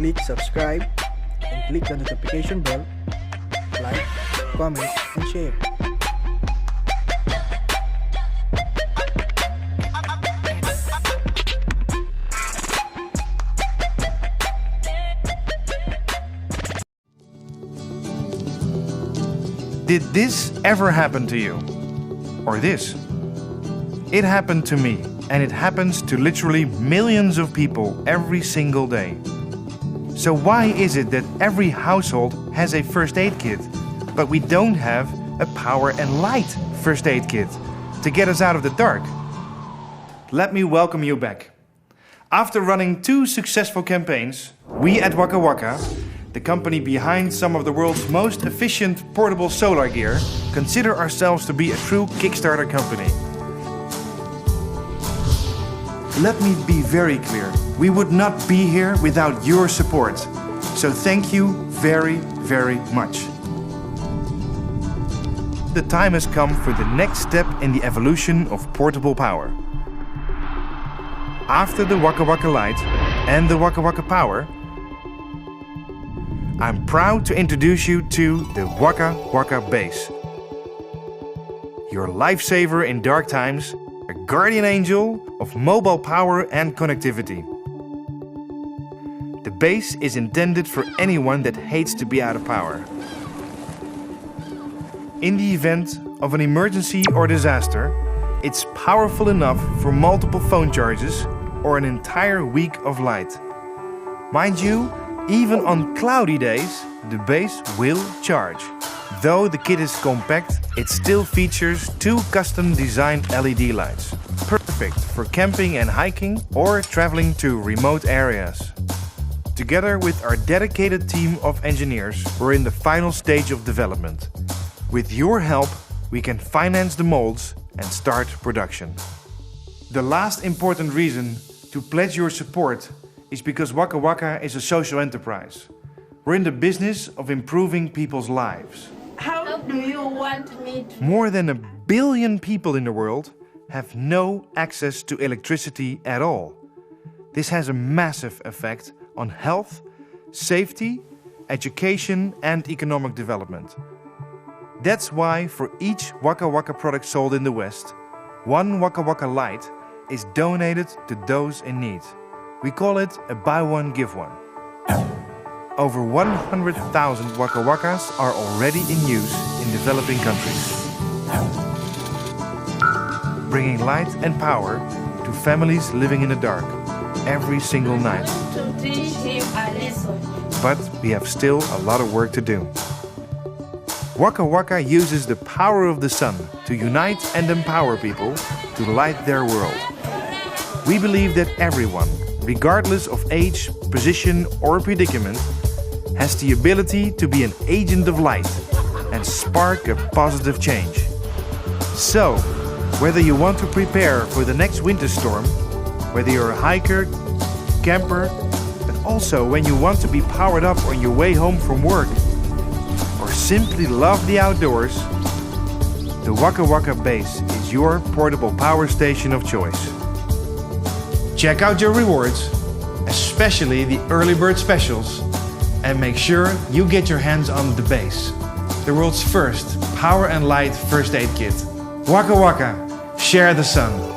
click subscribe and click the notification bell, like, comment, and share. Did this ever happen to you? Or this? It happened to me, and it happens to literally millions of people every single day. So why is it that every household has a first aid kit, but we don't have a power and light first aid kit to get us out of the dark? Let me welcome you back. After running 2 successful campaigns, we at WakaWaka, the company behind some of the world's most efficient portable solar gear, consider ourselves to be a true Kickstarter company. Let me be very clear, we would not be here without your support. So thank you very, very much. The time has come for the next step in the evolution of portable power. After the WakaWaka Light and the WakaWaka Power, I'm proud to introduce you to the WakaWaka Base. Your lifesaver in dark times, a guardian angel of mobile power and connectivity. The base is intended for anyone that hates to be out of power. In the event of an emergency or disaster, it's powerful enough for multiple phone charges or an entire week of light. Mind you, even on cloudy days, the base will charge. Though the kit is compact, it still features 2 custom-designed LED lights. Perfect for camping and hiking or traveling to remote areas. Together with our dedicated team of engineers, we're in the final stage of development. With your help, we can finance the molds and start production. The last important reason to pledge your support is because WakaWaka is a social enterprise. We're in the business of improving people's lives. How do you want me to? More than 1 billion people in the world have no access to electricity at all. This has a massive effect on health, safety, education and economic development. That's why for each WakaWaka product sold in the West, 1 WakaWaka Light is donated to those in need. We call it a buy one, give one. Over 100,000 WakaWakas are already in use in developing countries, bringing light and power to families living in the dark every single night. To teach him a lesson. But we have still a lot of work to do. WakaWaka uses the power of the sun to unite and empower people to light their world. We believe that everyone, regardless of age, position or predicament, has the ability to be an agent of light and spark a positive change. So, whether you want to prepare for the next winter storm, whether you're a hiker, camper, but also when you want to be powered up on your way home from work, or simply love the outdoors, the WakaWaka Base is your portable power station of choice. Check out your rewards, especially the early bird specials, and make sure you get your hands on the base, the world's first power and light first aid kit. WakaWaka, share the sun.